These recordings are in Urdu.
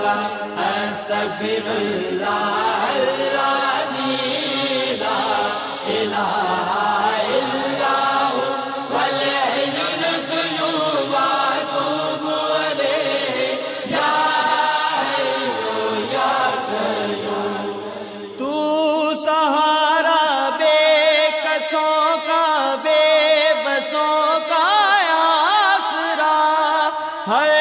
کا استغفر اللہ الذی لا الہ الا ہو والحی القیوم واتوب الیہ یا حی یا قیوم۔ تو سہارا بے کسوں کا بے بسوں کا آسرا، ہر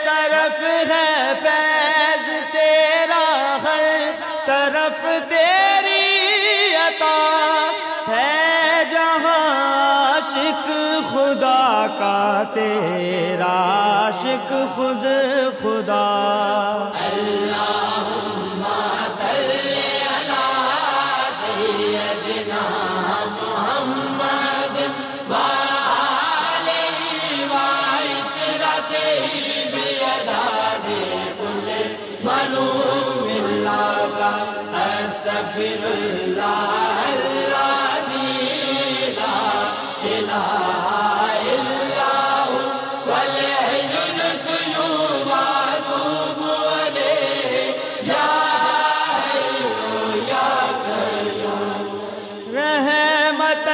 طرف ہے فیض تیرا، ہر طرف تیری عطا ہے، جہاں عاشق خدا کا تیرا عاشق خود خدا۔ اللہم صلی علی سیدنا محمد وآلہ وعطرتہ بعدد کل معلوم اللہ کا استغفر اللہ الذی لا الہ الا ہو والحی القیوم واتوب الیہ یا حی یا قیوم۔ رحمت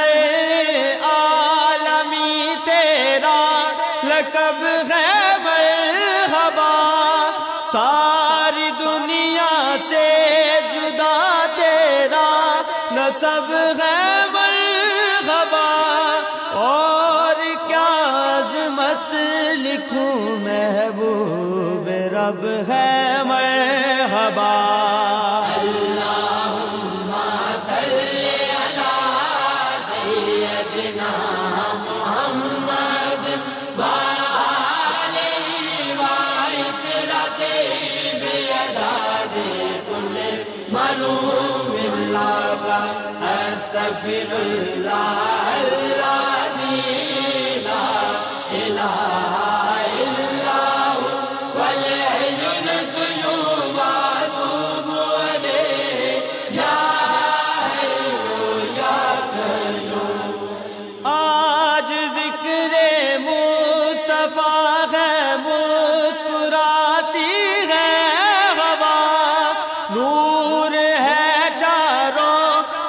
عالمی تیرا لقب ہے مرحبا، ساری دنیا سے جدا تیرا نسب ہے مرحبا، اور کیا عظمت لکھوں محبوب رب ہے مرحبا۔ اللہم صلی علی سیدنا محمد وآلہ وعطرتہ بعدد کل معلوم اللہ کا استغفر اللہ الذی لا الہ الا ہو والحی القیوم واتوب الیہ یا حی یا قیوم۔ آج ذکر مصطفیٰ ہے، مسکراتی ہے ہوا، نور ہے چاروں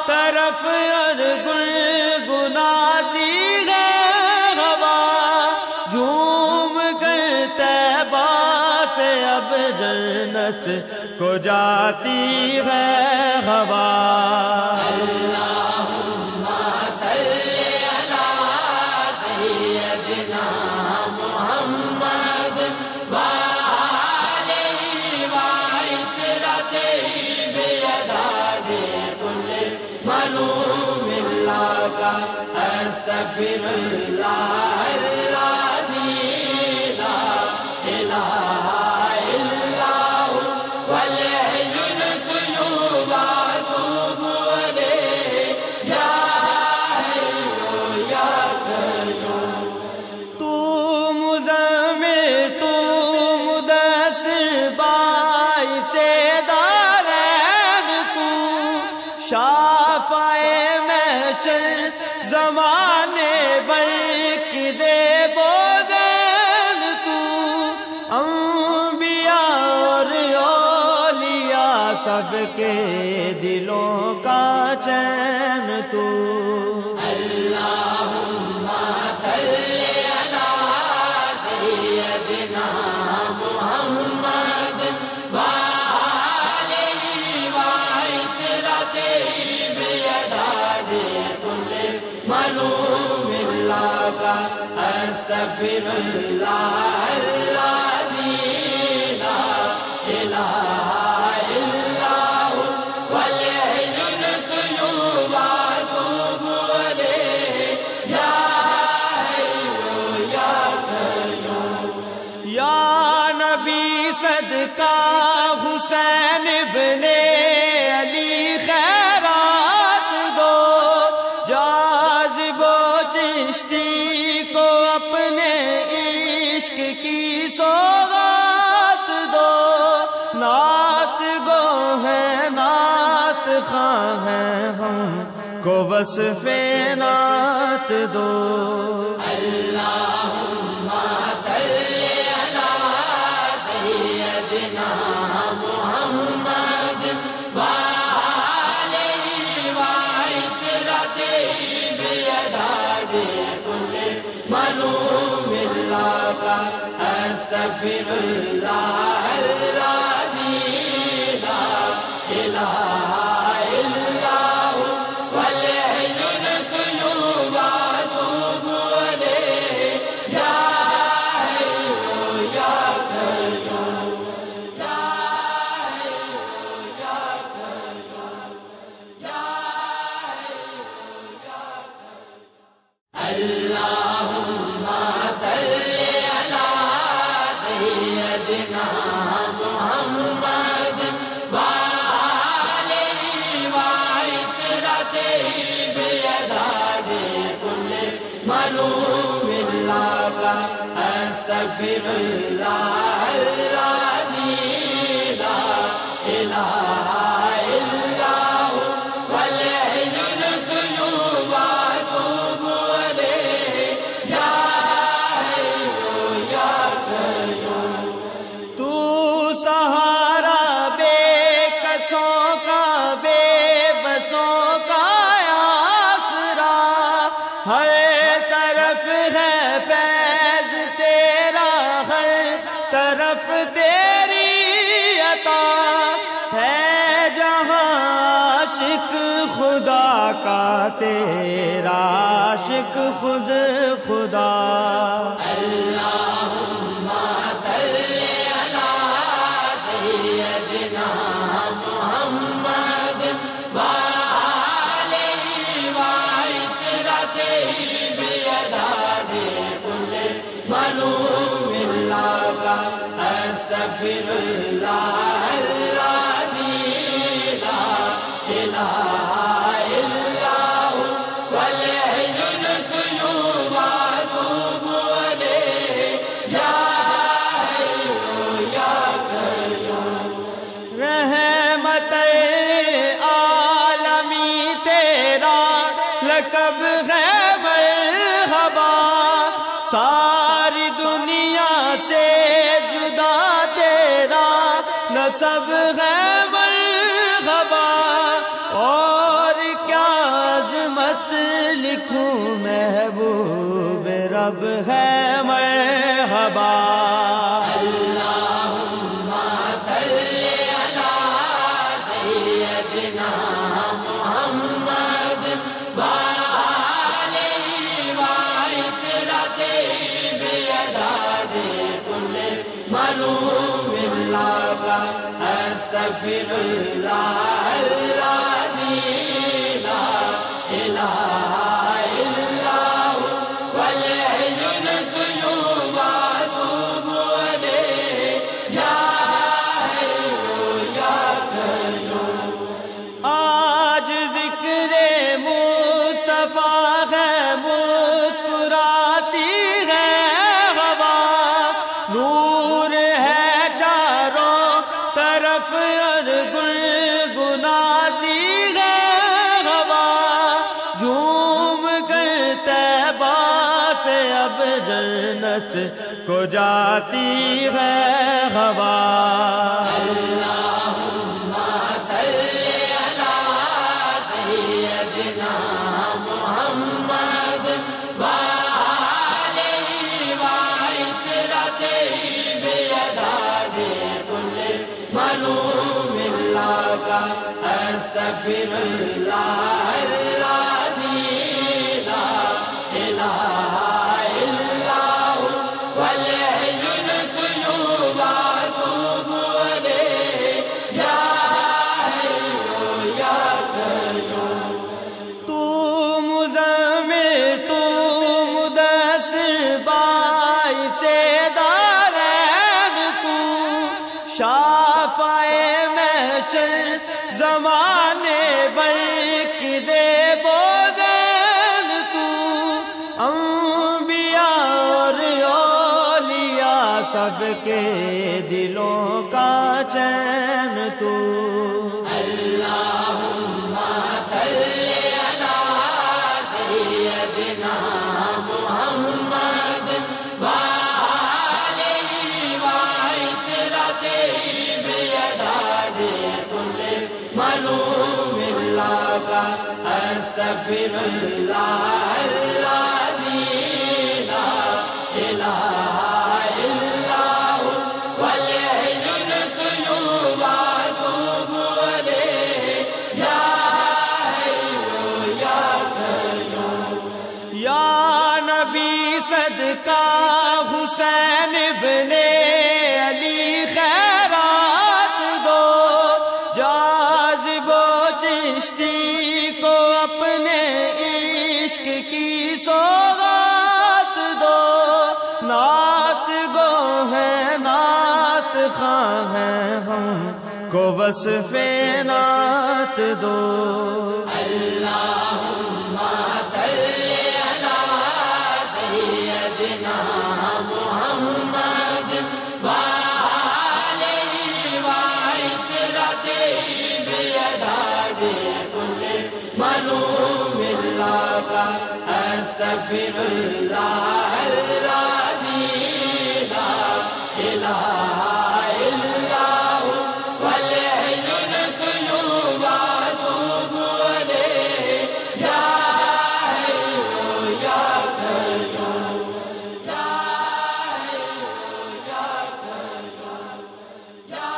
طرف اور گنگناتی ہے ہوا، جھوم کر طیبہ سے اب جنت کو جاتی ہے ہوا۔ اللہم صلی علی سیدنا محمد وآلہ وعطرتہ بعدد کل معلوم اللہ کا استغفر اللہ الذی لا الہ الا ہو والحی القیوم واتوب الیہ یا حی یا قیوم۔ تو مزمل تو مدثر باعث دارین، تو شافع محشر زمانے بر کی زیب و زین، تو انبیاء اور اولیاء سب کے دلوں کا چین، تو اللہم صلی علی سیدنا محمد وآلہ وعطرتہ بعدد کل معلوم اللہ کا استغفر اللہ الذی لا الہ الا ہو والحی القیوم واتوب الیہ یا حی یا قیوم۔ یا نبی صدقہ حسین ابن علی خیرات دو، جاذب و چشتی کو اپنے عشق کی سوغات دو، نعت گو ہے نعت خواہ ہیں ہم کو وصف نعت دو۔ اللہم صلی علی سیدنا أستغفر الله الذي لا إله إلا هو والحي القيوم وأتوب إليه يا حي يا قيوم يا حي يا قيوم يا حي يا قيوم اللهم صل على سيدنا محمد وآله وعترته بيداد كل ملوم لك أستغفر الله الذي لا إله إلا هو والحي القيوم وأتوب إليه يا حي يا قيوم تو سہارا بے کسوں کا بے بسوں کا آسرا ہر طرف ہے فیض تیرا ہر طرف تیری عطا ہے جہاں عاشق خدا کا تیرا عاشق خود خدا اللهم صل على سيدنا محمد وآله وعترته بيداد كل ملوم لك أستغفر الله الذي لا إله إلا هو والحي القيوم وأتوب إليه يا حي يا قيوم رحمت عالمی تیرا لقب ہے مرحبا ساری دنیا سے جدا تیرا نسب ہے مرحبا اور کیا عظمت لکھوں محبوب رب ہے مرحبا اللهم صل على سيدنا محمد وآله وعترته بيداد كل ملوم لك أستغفر الله الذي لا إله إلا هو والحي القيوم وأتوب إليه يا حي يا قيوم آج ذکر مصطفیٰ ہے مسکراتی ہے ہوا نور ہے چاروں طرف اور گنگناتی ہے ہوا جھوم کر طیبہ سے اب جنت کو جاتی ہے ہوا اللهم صل على سيدنا محمد وآله وعترته بيداد كل ملوم لك أستغفر الله الذي لا إله إلا هو والحي القيوم وأتوب إليه يا حي يا قيوم تو مزمل تو مدثر باعث دارین تو شافع محشر زمانے بر کی زیب و زین تو انبیاء اور اولیاء سب کے دلوں کا چین تو اللهم صل على سيدنا محمد وآله وعترته بيداد كل ملوم لك أستغفر الله الذي لا إله إلا هو کا حسین ابن علی خیرات دو، جاذب و چشتی کو اپنے عشق کی سوغات دو، نعت گو ہے نعت خواہ ہیں ہم کو وصف نعت دو۔ اللہم صلی علی سیدنا محمد وآلہ وعطرتہ بعدد کل معلوم اللہ کا استغفر اللہ الذی لا الہ الا ہو والحی القیوم واتوب الیہ یا حی یا قیوم یا حی یا قیوم یا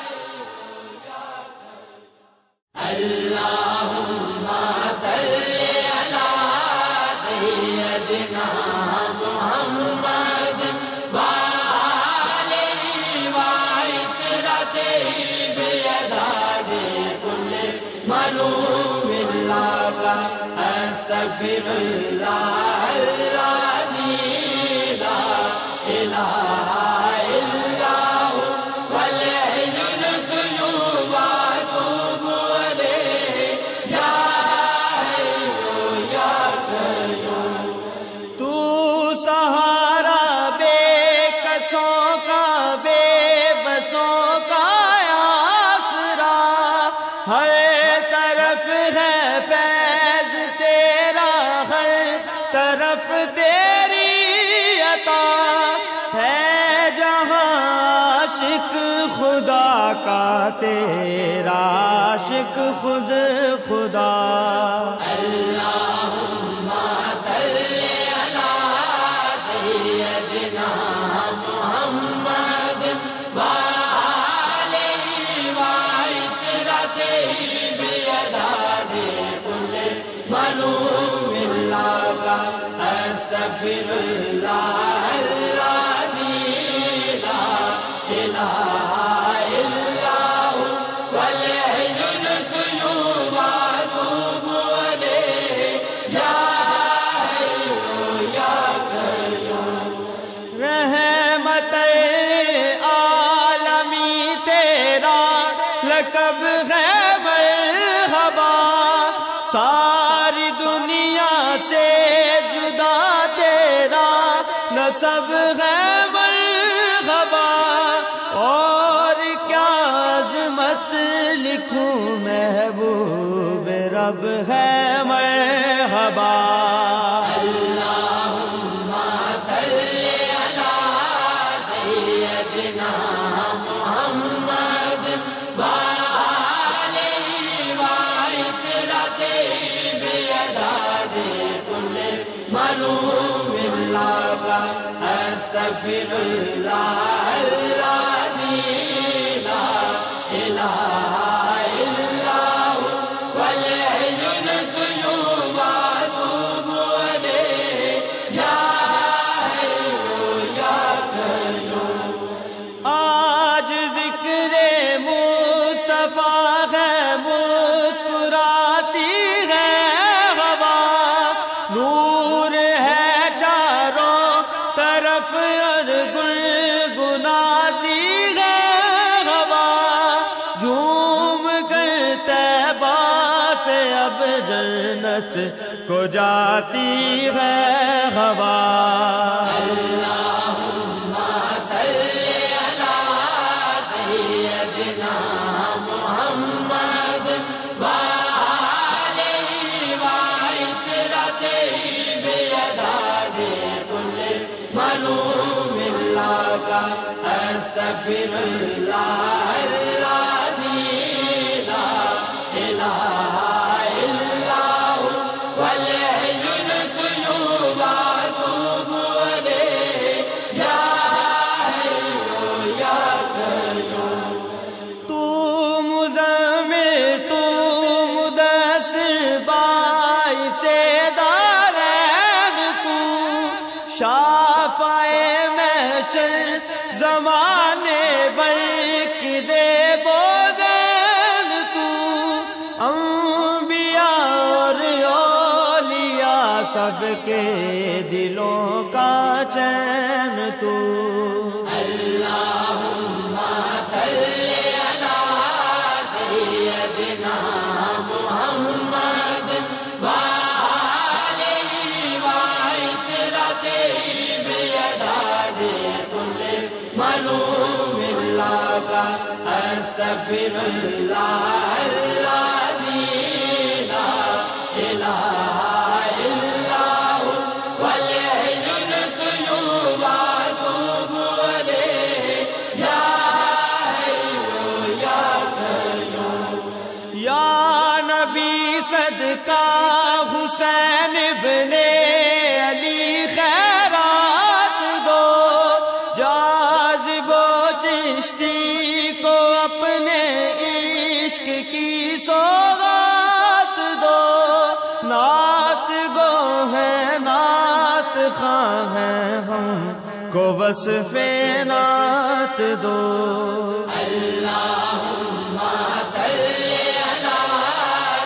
حی یا قیوم۔ اللہم صلی علی سیدنا محمد وآلہ وعطرتہ بعدد کل معلوم اللہ کا استغفر اللہ الذی لا الہ الا ہو والحی القیوم واتوب الیہ یا حی یا قیوم۔ تو سہارا بے کسوں کا بے بسوں کا آسرا، ہر طرف ہے فیض تیرا، ہر طرف تیری عطا ہے، جہاں عاشق خدا کا تیرا عاشق خود خدا۔ اللہم صلی علی سیدنا محمد وآلہ وعطرتہ بعدد کل معلوم اللہ کا استغفر اللہ الذی لا الہ الا ہو والحی القیوم واتوب الیہ یا حی یا قیوم۔ رحمت عالمی تیرا لقب ہے مرحبا، ساری دنیا سے جدا تیرا نسب ہے مرحبا، اور کیا عظمت لکھوں محبوب رب ہے مرحبا۔ اللہم صلی علی سیدنا محمد وآلہ وعطرتہ بعدد کل معلوم اللہ کا استغفر اللہ الذی لا الہ الا ہو والحی القیوم واتوب الیہ یا حی یا قیوم۔ آج ذکر مصطفیٰ ہے، مسکراتی ہے ہوا، نور ہے چاروں طرف اور گنگناتی ہے ہوا، جھوم کر طیبہ سے اب جنت کو جاتی ہے ہوا۔ اللہم صلی علی سیدنا محمد وآلہ وعطرتہ بعدد کل معلوم اللہ کا استغفر اللہ الذی لا الہ الا ہو والحی القیوم واتوب الیہ یا حی یا قیوم۔ تو مزمل تو مدثر باعث دارین تو شاہ کے دلوں کا چین تو اللہم صلی علی سیدنا محمد وآلہ وعطرتہ بیداد کل ملوم اللہ کا استغفر اللہ الذی لا الہ الا ہو والحی القیوم واتوب الیہ یا حی یا قیوم یا نبی صدقہ حسین ابن علی خیرات دو جاذب و چشتی کو اپنے عشق کی سوغات دو نعت گو ہے نعت خواہ ہیں ہم کو وصف نعت دو اللہم صلی علی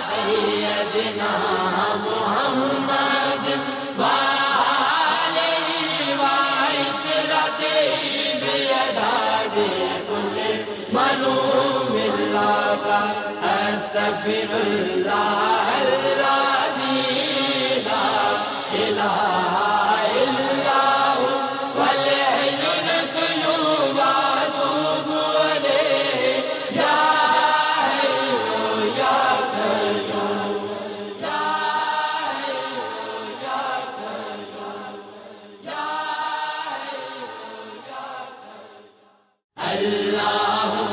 سیدنا محمد وآلہ وعطرتہ بیداد کل ملوم اللہ کا استغفر اللہ الذی لا الہ الا ہو والحی القیوم واتوب الیہ یا حی یا قیوم یا حی یا قیوم یا حی یا قیوم اللہم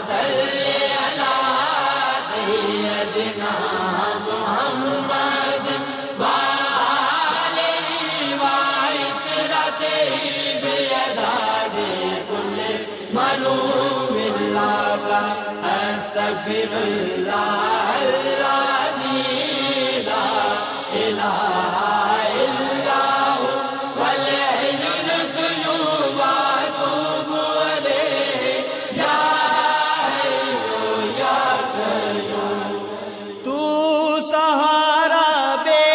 صلی علی سیدنا محمد وآلہ وعطرتہ بیداد کل ملوم اللہ کا استغفر اللہ الذی لا الہ الا ہو والحی القیوم واتوب الیہ یا حی یا قیوم تو سہارا بے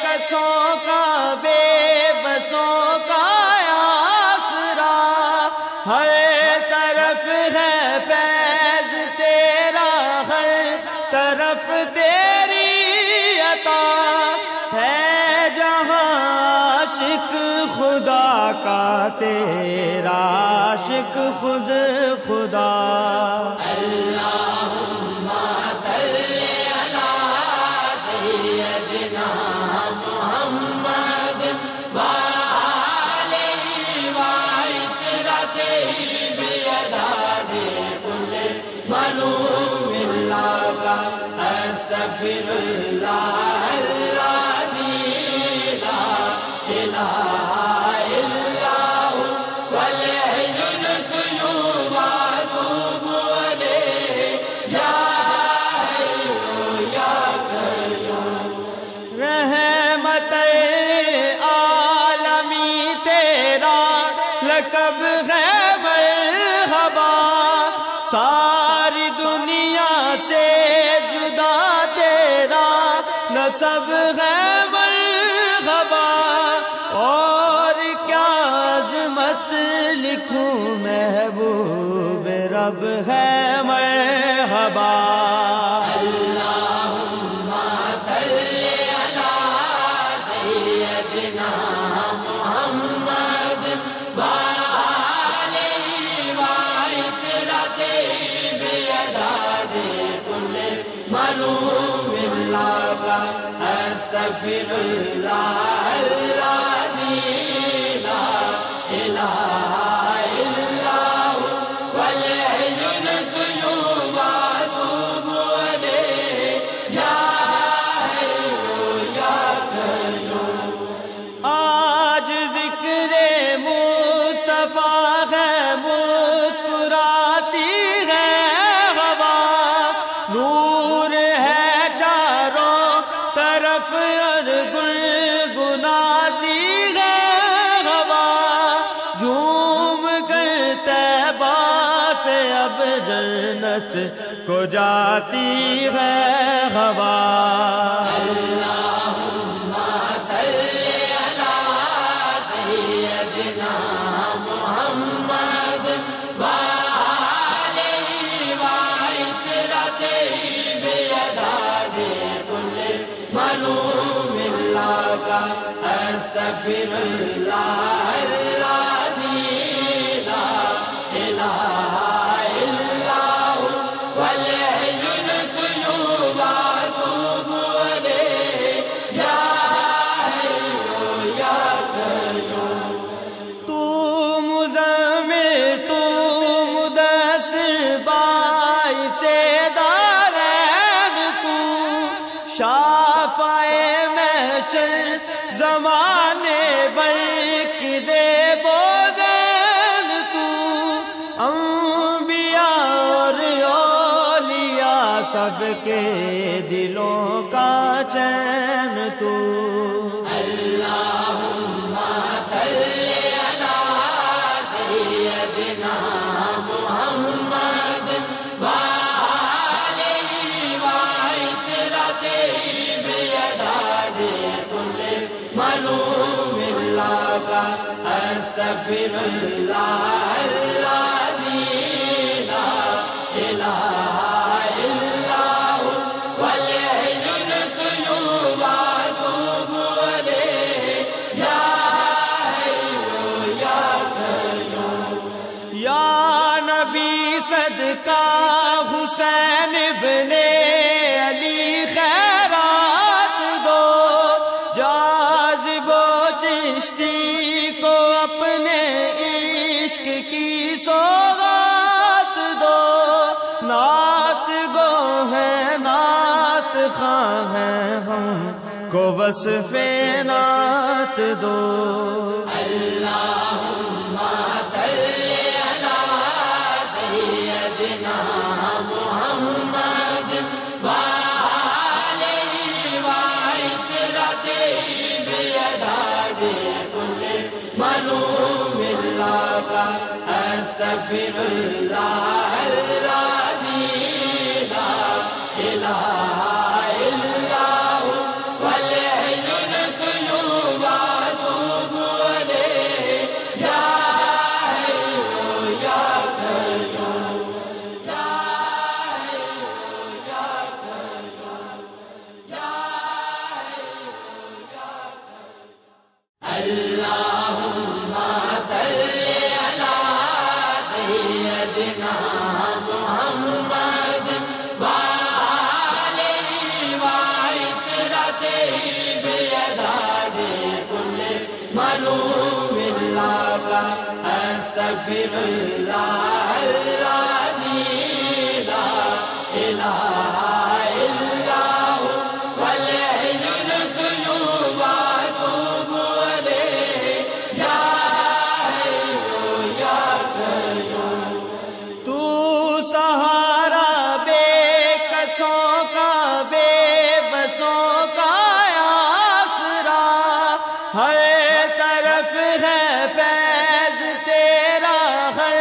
کسوں کا بے بسوں کا آسرا ہر طرف ہے فیض تیرا ہر طرف تیری عطا ہے جہاں عاشق خدا کا تیرا عاشق خود خدا اللہم صلی علی سیدنا محمد وآلہ وعطرتہ بیداد کل ملوم اللہ کا استغفر اللہ الذی لا الہ الا ہو والحی القیوم واتوب الیہ یا حی یا قیوم رحمت عالمی تیرا لقب ہے مرحبا ساری دنیا سے جدا تیرا نسب ہے مرحبا اور کیا عظمت لکھوں محبوب رب ہے مرحبا اللہم صلی علی سیدنا محمد وآلہ وعطرتہ بیداد کل ملوم اللہ کا استغفر اللہ الذی لا الہ الا ہو والحی القیوم واتوب الیہ یا حی یا قیوم آج ذکر مصطفیٰ ہے مسکراتی ہے ہوا نور ہے چاروں طرف اور گنگناتی ہے ہوا جھوم کر طیبہ سے اب جنت کو جاتی ہے ہوا اللہم صلی أستغفر الله الذي لا إله إلا هو والحي القيوم أتوب إليه يا حي يا قيوم تو مزمل تو مدثر باعث دارین تو شافع محشر زمانے بر کی زیب و ذیل تو انبیاء اور اولیاء سب کے دلوں کا چین تو اللهم صل على سيدنا محمد وآله وعترته بيداد كل ملوم لك أستغفر الله الذي لا إله إلا هو والحي القيوم أتوب إليه يا حي يا قيوم یا نبی صدقہ حسین ابن علی خیرات دو جاذب و چشتی کو اپنے عشق کی سوغات دو نعت گو ہے نعت خواں ہیں ہم کو وصف نعت دو اللهم صل على سيدنا محمد وآله وعترته بيداد كل ملوم لك أستغفر الله الذي لا إله إلا هو والحي القيوم أتوب إليه يا حي يا قيوم يا حي يا قيوم يا حي يا قيوم اللهم صل على سيدنا محمد وآله وعترته بيداد كل ملوم لك أستغفر الله الذي لا إله إلا هو والحي القيوم أتوب إليه يا حي يا قيوم تو سہارا بے کسوں کا بے بسوں کا آسرا ہر طرف ہے فیض تیرا ہر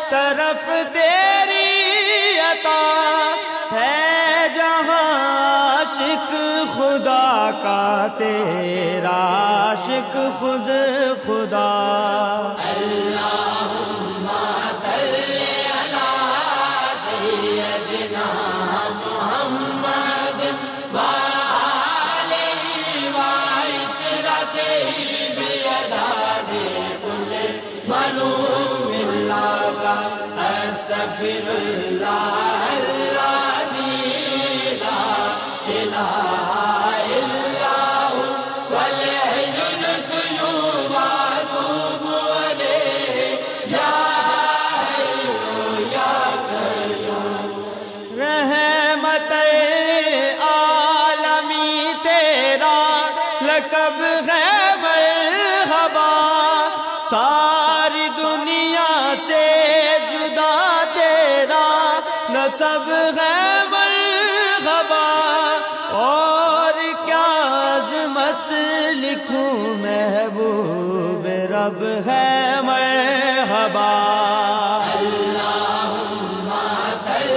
طرف تیری عطا ہے جہاں عاشق خدا کا تیرا عاشق خود خدا اللهم صل على سيدنا محمد وآله وعترته بيداد كل ملوم لك أستغفر الله الذي لا إله إلا هو والحي القيوم أتوب إليه يا حي يا قيوم رحمت عالمی تیرا لقب ہے مرحبا ساری دنیا سے جدا تیرا نسب ہے مرحبا اور کیا عظمت لکھوں محبوب رب ہے مرحبا اللهم صل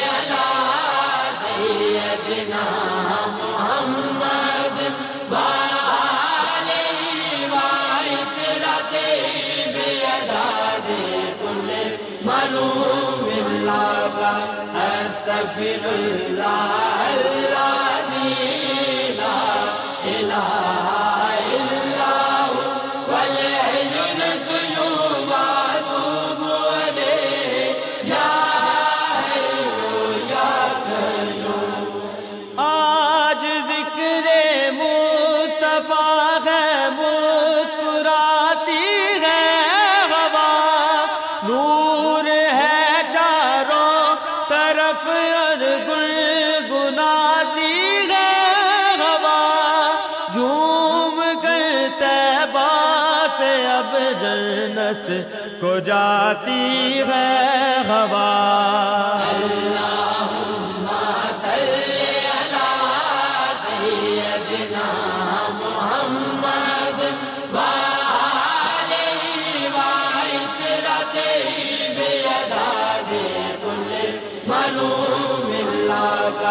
على سيدنا محمد وآله وعترته بيداد كل ملوم لك أستغفر الله الذي لا إله افعر گنگناتی ہے ہوا، جھوم کر طیبہ سے اب جنت کو جاتی ہے ہوا۔ اللہم صلی علی سیدنا محمد وآلہ وعطرتہ بیداد کل ملوم لک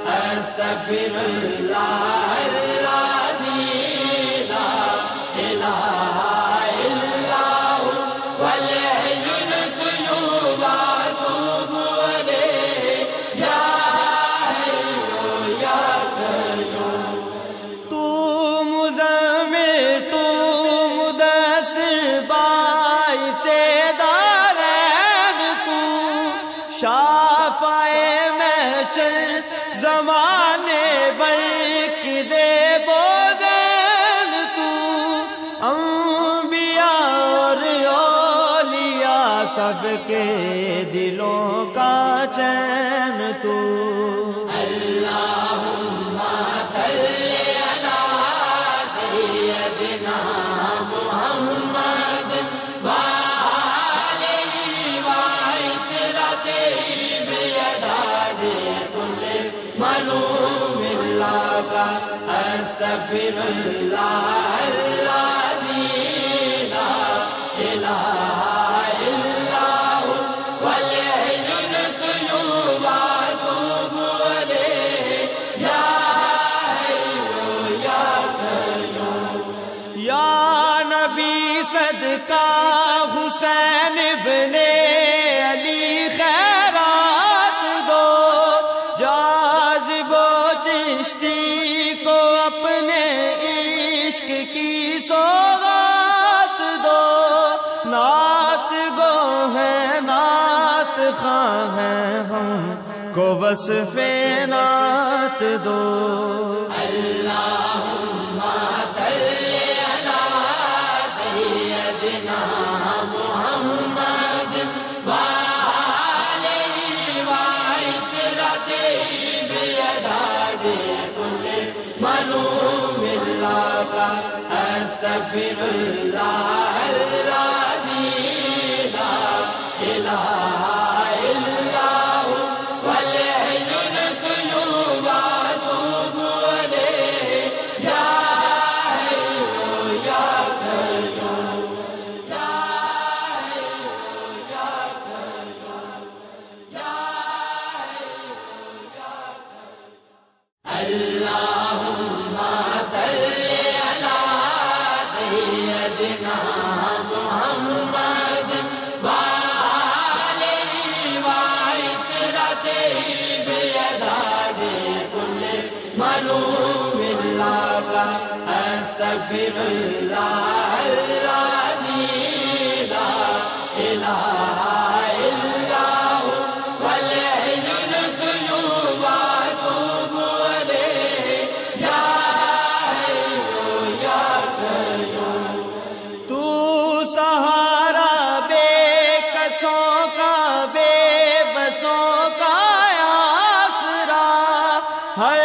استغفر اللہ الذی لا الہ الا هو والحی القیوم واتوب الیہ یا حی یا قیوم۔ تو مزمل تو مدثر باعث دارین، تو شافع محشر زمانے بر کی زیب و زین، تو انبیاء اور اولیاء سب کے دلوں کا چین، تو اللہم صلی علی سیدنا محمد وآلہ وعطرتہ بیداد کل ملوم لک استغفر اللہ الذی لا الہ الا هو والحی القیوم واتوب الیہ یا حی یا قیوم۔ یا نبی صدقہ حسین ابن علی خیرات دو، جاذب و چشتی کو اپنے عشق کی سوغات دو، نعت گو ہے نعت خواں ہیں ہم کو وصف نعت دو۔ اللہم صلی علی سیدنا محمد وآلہ وعطرتہ بیداد کل ملوم لک استغفر اللہ الذی لا الہ الا هو والحی القیوم واتوب الیہ یا حی یا قیوم یا حی یا قیوم یا حی یا قیوم۔ اللہم صلی علی سیدنا محمد وآلہ وعطرتہ بیداد کل ملوم لک استغفر اللہ الذی لا الہ الا هو والحی القیوم واتوب الیہ یا حی یا قیوم۔ تو سہارا بے کسوں کا بے بسوں کا آسرا، ہر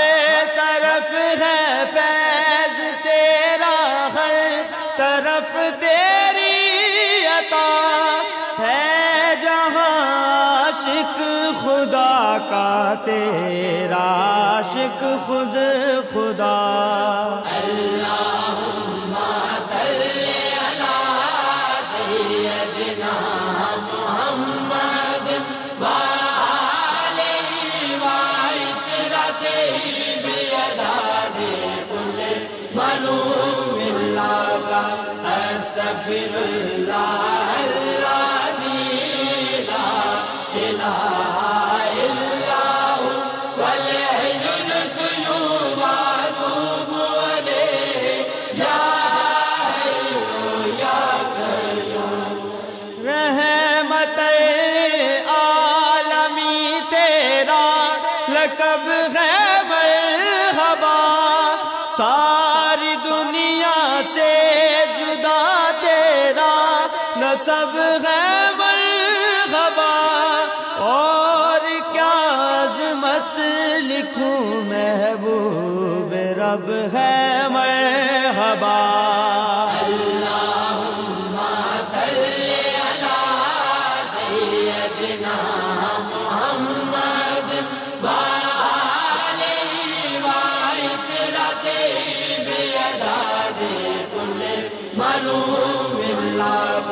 طرف ہے فیض تیرا، ہر طرف تیری عطا ہے، جہاں عاشق خدا کا تیرا عاشق خود خدا۔ اللہم صلی علی سیدنا محمد وآلہ وعطرتہ بیداد کل ملوم لک استغفر اللہ الذی لا الہ الا هو والحی القیوم واتوب الیہ یا حی یا قیوم۔ رحمت عالمی تیرا لقب ہے مرحبا، ساری دنیا سے جدا تیرا نسب ہے مرحبا، اور لکھوں محبوب رب ہے مرحبا اللہم صلی علی سیدنا محمد وآلہ وعطرتہ بیداد کل ملوم اللہ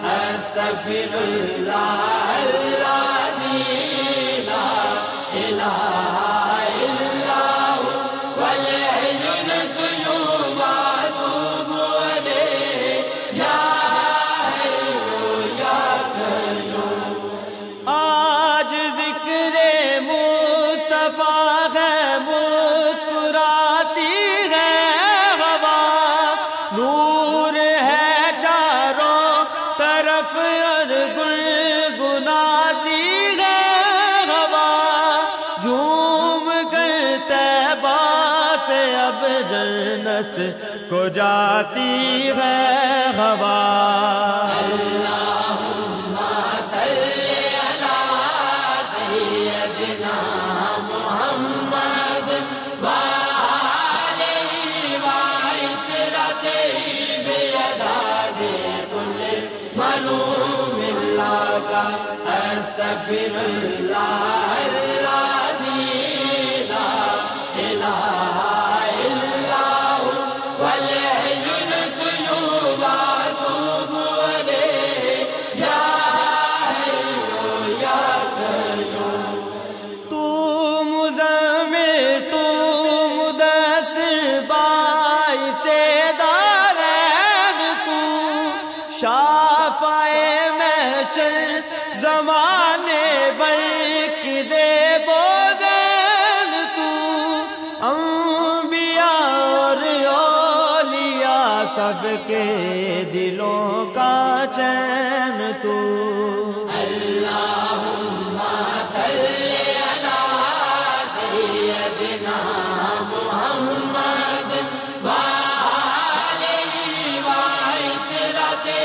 استغفر اللہ الذی لا الہ الا ہوا والحی القیوم واتوب الیہ یا حی یا قیوم آج ذکر مصطفیٰ ہے مسکراتی ہے ہوا نور ہے چاروں طرف اور گنگناتی ہے ہوا جھوم کر طیبہ سے اب جنت کو جاتی ہے ہوا اللہم صلی علی سیدنا محمد وآلہ وعطرتہ بیداد کل ملوم اللہ استغفر اللہ الذی لا الہ الا ہوا والحی القیوم واتوب الیہ یا حی یا قیوم تو مزمل تو مدثر باعث دارین تو شافع محشر زمانے بر کی زیب و زین تو انبیاء اور اولیاء سب کے دلوں کا چین تو اللہم صلی علی سیدنا محمد وآلہ وعطرتہ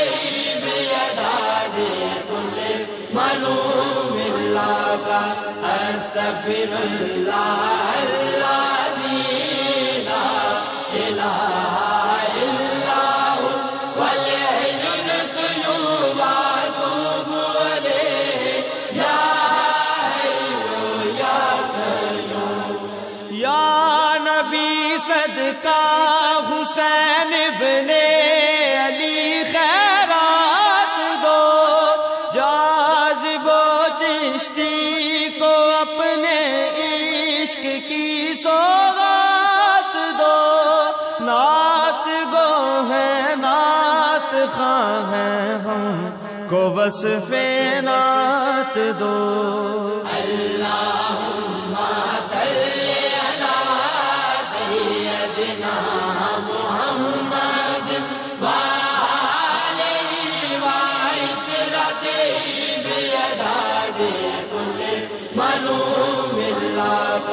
بیداد کل ملوم اللہ استغفر اللہ الذی لا الہ الا ہوا والحی القیوم واتوب الیہ یا حی یا قیوم یا نبی صدقہ حسین ابن علی خیرات دو جاذب و چشتی کو اپنے عشق کی سوغات دو نعت گو ہے نعت خواہ ہیں ہم کو وصف نعت دو اللہم صلی علی سیدنا محمد وآلہ وعطرتہ بیداد کل ملوم اللہ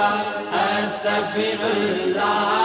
استغفر اللہ